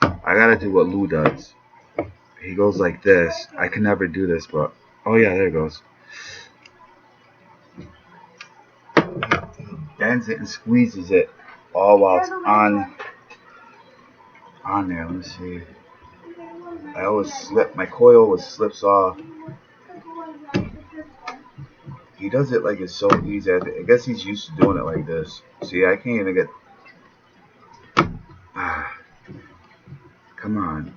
I gotta do what Lou does. He goes like this. I can never do this, but oh yeah, there it goes. Bends it and squeezes it all while it's on there. Let me see. I always slip. My coil always slips off. He does it like it's so easy. I guess he's used to doing it like this. See, I can't even get. Come on.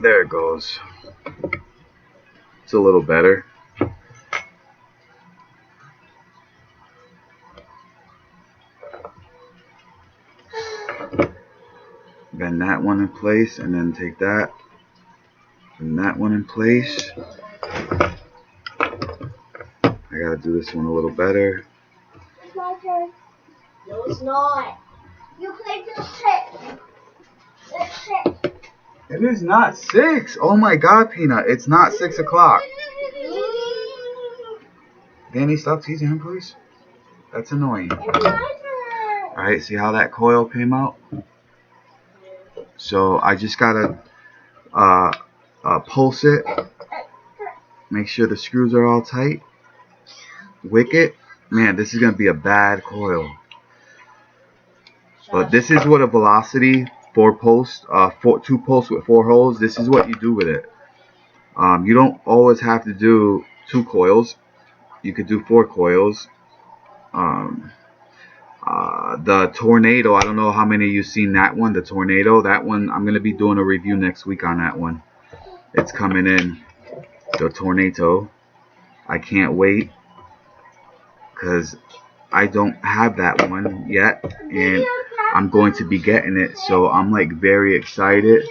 There it goes. It's a little better. Bend that one in place and then take that. And that one in place. I gotta do this one a little better. It's my turn. No, it's not. You played till 6. It's 6. It is not 6. Oh my God, Peanut. It's not 6 o'clock. Danny, stop teasing him, please. That's annoying. It's my turn. Alright, see how that coil came out? So I just gotta pulse it. Make sure the screws are all tight. Wick it. Man, this is gonna be a bad coil. But this is what a velocity 2 posts with 4 holes. This is what you do with it. You don't always have to do 2 coils. You could do 4 coils. The tornado, I don't know how many of you seen that one. The tornado, that one, I'm gonna be doing a review next week on that one. It's coming in. The tornado. I can't wait because I don't have that one yet, and I'm going to be getting it. So I'm like very excited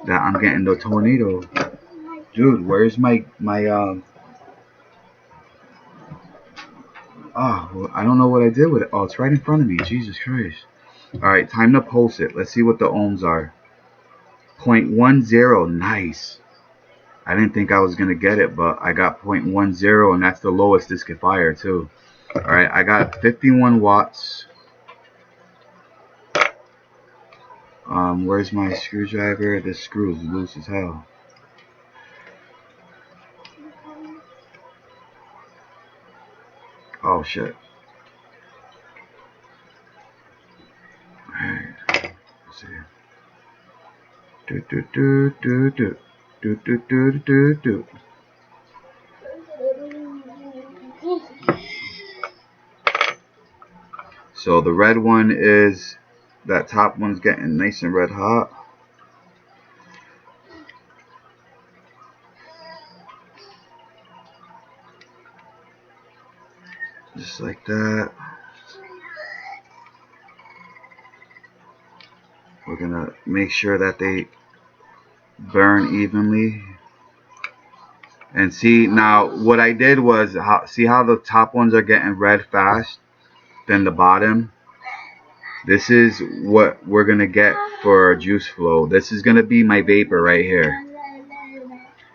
that I'm getting the tornado. Dude, where's my oh, I don't know what I did with it. Oh, it's right in front of me. Jesus Christ. Alright, time to pulse it. Let's see what the ohms are. 0.10. Nice. I didn't think I was going to get it, but I got 0.10, and that's the lowest this could fire, too. Alright, I got 51 watts. Where's my screwdriver? This screw is loose as hell. Oh, shit. Alright. Let's see. So the red one is, that top one's getting nice and red hot. Just like that. We're gonna make sure that they burn evenly. And see, now what I did was, see how the top ones are getting red fast, then the bottom. This is what we're gonna get for juice flow. This is gonna be my vapor right here.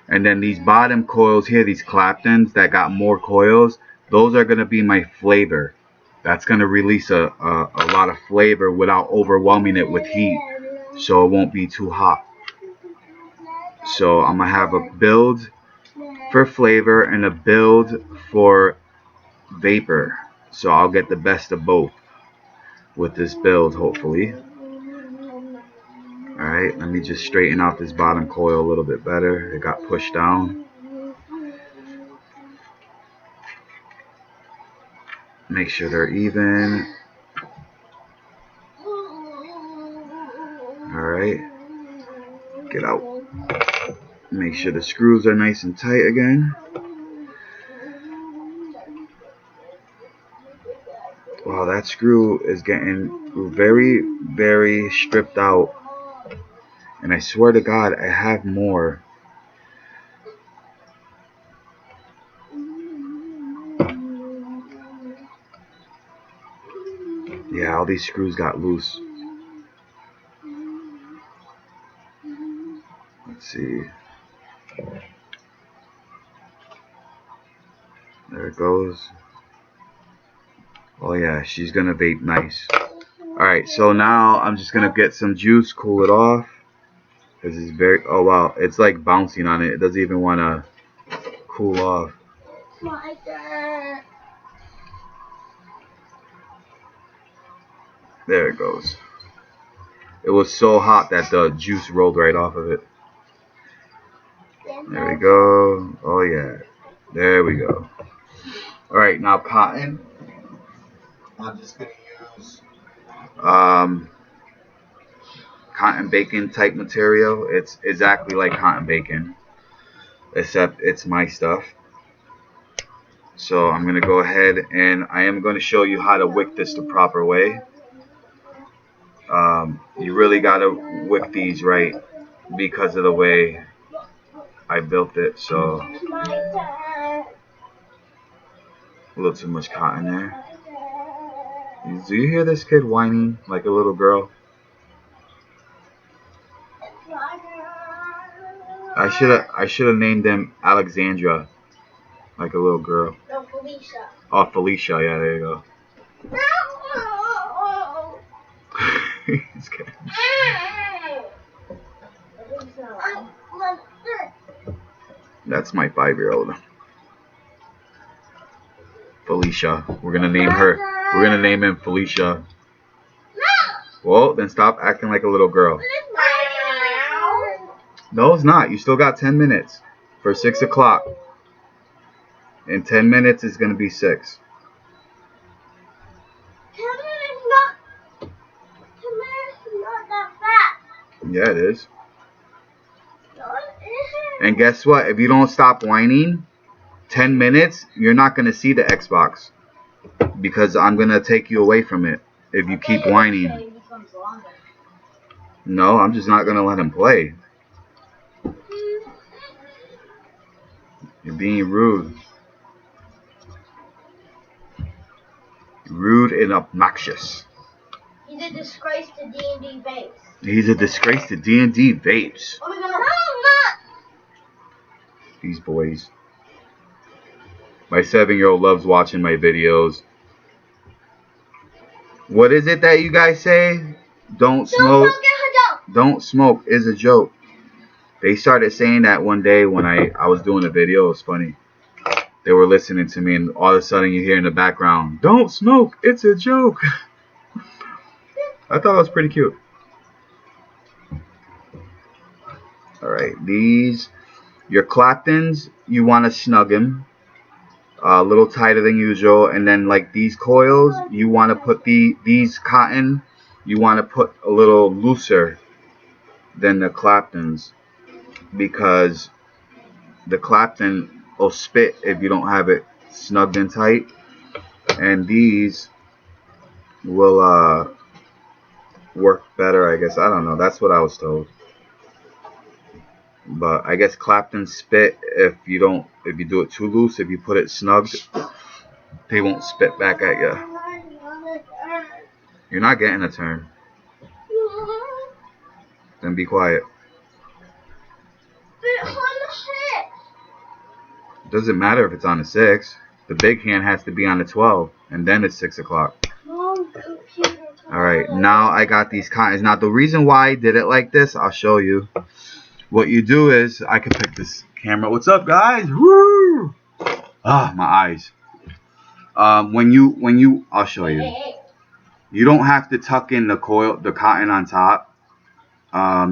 And then these bottom coils here, these Claptons that got more coils, those are gonna be my flavor. That's gonna release a lot of flavor without overwhelming it with heat, so it won't be too hot. So I'm gonna have a build for flavor and a build for vapor. So I'll get the best of both with this build, hopefully. Alright, let me just straighten out this bottom coil a little bit better. It got pushed down. Make sure they're even. Alright. it out. Make sure the screws are nice and tight again. Wow, that screw is getting very, very stripped out. And I swear to God, I have more. Yeah, all these screws got loose. Let's see. There it goes. Oh yeah, she's gonna vape nice. Alright, so now I'm just gonna get some juice, cool it off. This is very, oh wow, it's like bouncing on it. It doesn't even wanna cool off. There it goes. It was so hot that the juice rolled right off of it. There we go. Oh yeah. There we go. Alright, now cotton. I'm just gonna use cotton bacon type material. It's exactly like cotton bacon, except it's my stuff. So I'm going to go ahead and I am going to show you how to wick this the proper way. You really got to wick these right because of the way I built it. So a little too much cotton there. Do you hear this kid whining like a little girl? I should have named him Alexandra, like a little girl. No, Felicia. Oh, Felicia. Yeah, there you go. He's kidding. That's my 5-year-old. Felicia. We're gonna name her. We're gonna name him Felicia. Well, then stop acting like a little girl. No, it's not. You still got 10 minutes for 6 o'clock. In 10 minutes, it's gonna be 6. 10 minutes not that fast. Yeah, it is. No, it isn't. And guess what? If you don't stop whining, 10 minutes, you're not gonna see the Xbox because I'm gonna take you away from it if you keep whining. No, I'm just not gonna let him play. You're being rude. Rude and obnoxious. He's a disgrace to D&D vapes. He's a disgrace to D&D vapes. Oh my God. No, I'm not. These boys. My 7-year-old loves watching my videos. What is it that you guys say? Don't smoke. Don't smoke is a joke. They started saying that one day when I was doing a video. It was funny. They were listening to me and all of a sudden you hear in the background, don't smoke, it's a joke. I thought it was pretty cute. Alright, these, your Claptons, you want to snug them a little tighter than usual. And then like these coils, you want to put these cotton, you want to put a little looser than the Claptons. Because the Clapton will spit if you don't have it snugged in tight. And these will work better, I guess. I don't know. That's what I was told. But I guess Clapton spit if you do it too loose. If you put it snugged, they won't spit back at you. You're not getting a turn. Then be quiet. Doesn't matter if it's on the 6. The big hand has to be on the 12, and then it's 6 o'clock. Alright, now I got these cottons. Now the reason why I did it like this, I'll show you. What you do is, I can pick this camera. What's up, guys? Woo! Ah, my eyes. I'll show you. You don't have to tuck in the cotton on top.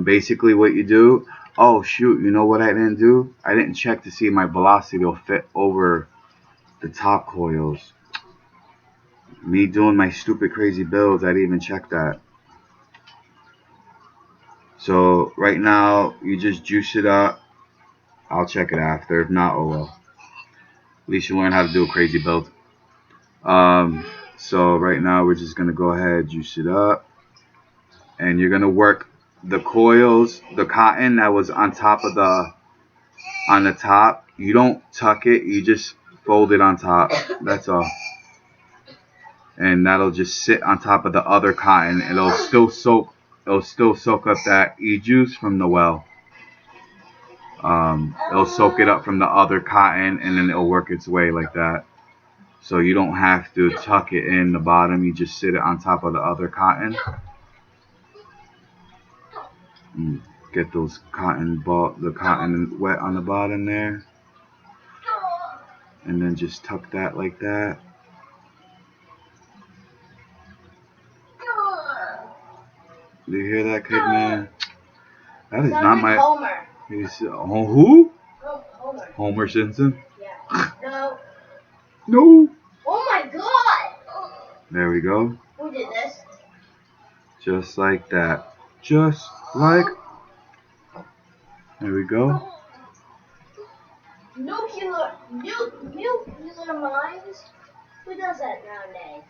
Basically what you do, oh shoot, you know what I didn't do? I didn't check to see if my velocity will fit over the top coils. Me doing my stupid crazy builds, I didn't even check that. So right now you just juice it up. I'll check it after. If not, oh well. At least you learn how to do a crazy build. So right now we're just gonna go ahead, juice it up, and you're gonna work the coils, the cotton that was on top of on the top. You don't tuck it, you just fold it on top. That's all. And that'll just sit on top of the other cotton. It'll still soak up that e-juice from the well. It'll soak it up from the other cotton, and then it'll work its way like that. So you don't have to tuck it in the bottom. You just sit it on top of the other cotton. And get those the cotton wet on the bottom there, and then just tuck that like that. Do you hear that, kid, man? That is not my. Homer. He's who? Homer. Homer Simpson. Yeah. No. No. Oh my God. There we go. Who did this? Just like that. Just like. There we go. Nuclear mines? Who does that nowadays?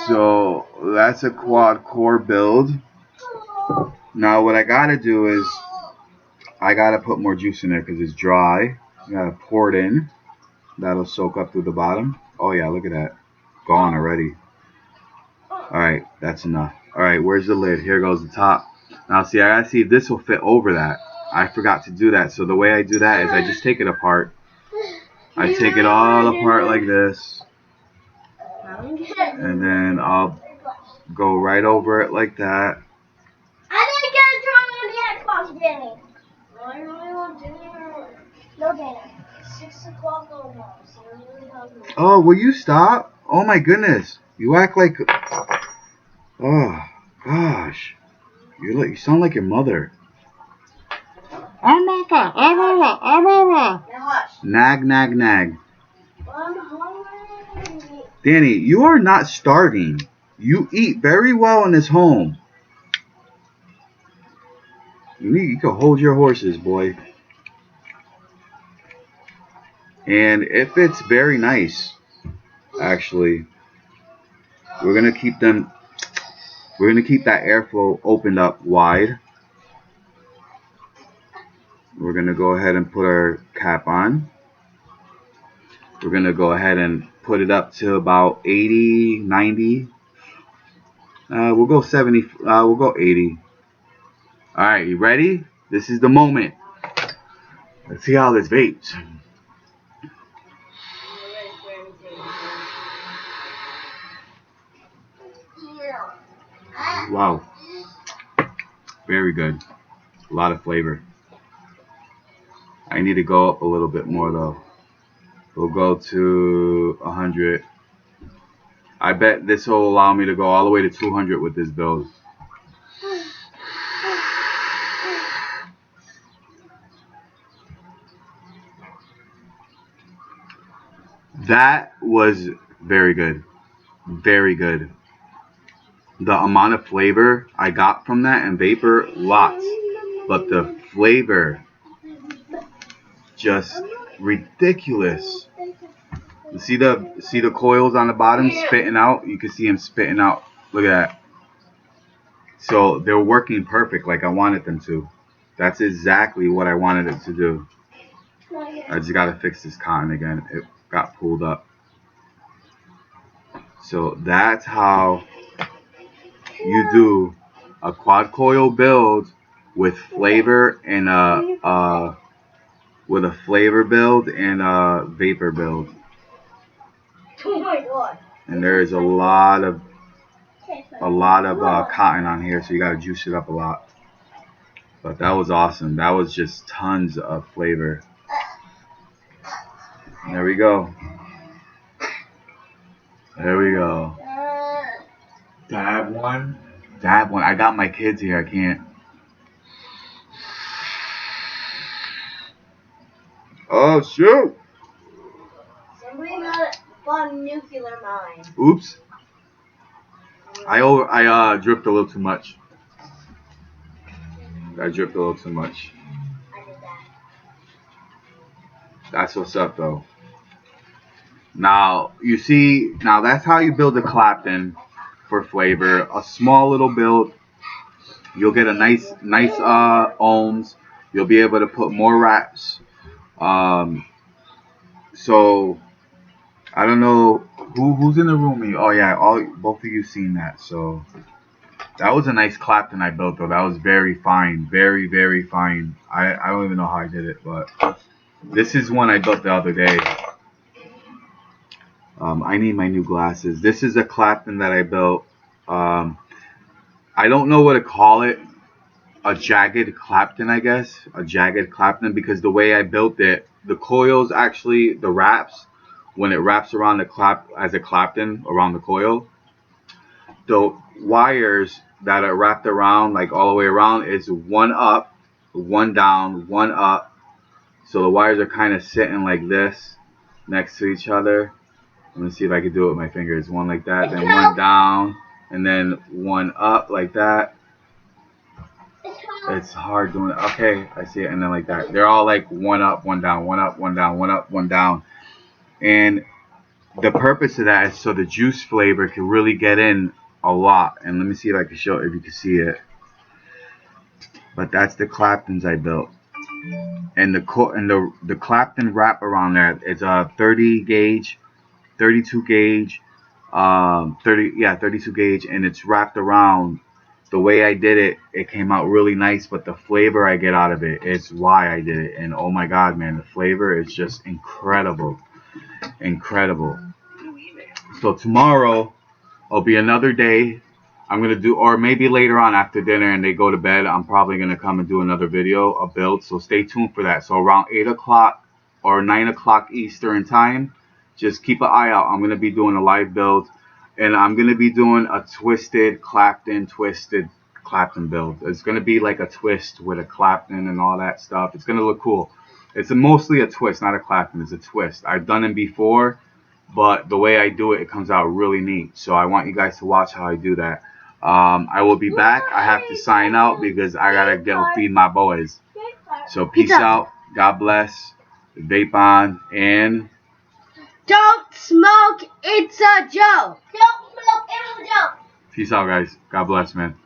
So that's a quad core build. Now what I gotta do is I gotta put more juice in there because it's dry. I gotta pour it in. That'll soak up through the bottom. Oh yeah, look at that. Gone already. Alright, that's enough. Alright, where's the lid? Here goes the top. Now see, I gotta see if this will fit over that. I forgot to do that. So the way I do that is I just take it apart. I take it all apart like this. And then I'll go right over it like that. I didn't get a turn on the Xbox, Danny. No, I really want dinner. No, Danny. 6 o'clock almost. So I'm really hungry. Oh, will you stop? Oh my goodness. You act like... Oh, gosh. You sound like your mother. Now hush. Nag, nag, nag. I'm hungry. Danny, you are not starving. You eat very well in this home. You can hold your horses, boy. And it fits very nice, actually. We're gonna keep that airflow opened up wide. We're gonna go ahead and put our cap on. We're gonna go ahead and put it up to about 80, 90. We'll go 70. We'll go 80. All right, you ready? This is the moment. Let's see how this vapes. Wow. Very good. A lot of flavor. I need to go up a little bit more though. We'll go to 100. I bet this will allow me to go all the way to 200 with this build. That was very good. Very good. The amount of flavor I got from that and vapor, lots. But the flavor, just ridiculous. You see the coils on the bottom spitting out? You can see them spitting out. Look at that. So they're working perfect like I wanted them to. That's exactly what I wanted it to do. I just gotta fix this cotton again. It got pulled up. So that's how you do a quad coil build with flavor and with a flavor build and a vapor build. Oh my God. And there's a lot of cotton on here, so you gotta juice it up a lot. But that was awesome. That was just tons of flavor. There we go. There we go. Dab one. Dab one. I got my kids here. I can't. Oh shoot! Somebody bought a nuclear mine. Oops. I dripped a little too much. That dripped a little too much. I did that. That's what's up, though. Now, you see, now that's how you build a Clapton for flavor. A small little build. You'll get a nice ohms. You'll be able to put more wraps. So I don't know who's in the room. Oh yeah, both of you seen that. So that was a nice Clapton I built though. That was very fine, very fine. I don't even know how I did it, but this is one I built the other day. I need my new glasses. This is a Clapton that I built. I don't know what to call it. A jagged Clapton, I guess. A jagged Clapton because the way I built it, the coils actually, the wraps, when it wraps around the clap as a Clapton around the coil, the wires that are wrapped around like all the way around is one up, one down, one up. So the wires are kind of sitting like this next to each other. Let me see if I can do it with my fingers. One like that, then one down, and then one up like that. It's hard doing it. Okay, I see it, and then like that. They're all like one up, one down, one up, one down, one up, one down. And the purpose of that is so the juice flavor can really get in a lot. And let me see if I can show it if you can see it. But that's the Claptons I built. And the Clapton wrap around there is a 30 gauge, 32 gauge, 32 gauge, and it's wrapped around. The way I did it, it came out really nice, but the flavor I get out of it is why I did it. And oh my God, man, the flavor is just incredible. Incredible. So tomorrow will be another day. I'm going to do, or maybe later on after dinner and they go to bed, I'm probably going to come and do another video, a build. So stay tuned for that. So around 8 o'clock or 9 o'clock Eastern time, just keep an eye out. I'm going to be doing a live build. And I'm going to be doing a twisted Clapton build. It's going to be like a twist with a Clapton and all that stuff. It's going to look cool. It's mostly a twist, not a Clapton. It's a twist. I've done them before, but the way I do it, it comes out really neat. So I want you guys to watch how I do that. I will be back. I have to sign out because I got to go feed my boys. So peace out. God bless. Vape on and... Don't smoke, it's a joke. Don't smoke, it's a joke. Peace out, guys. God bless, man.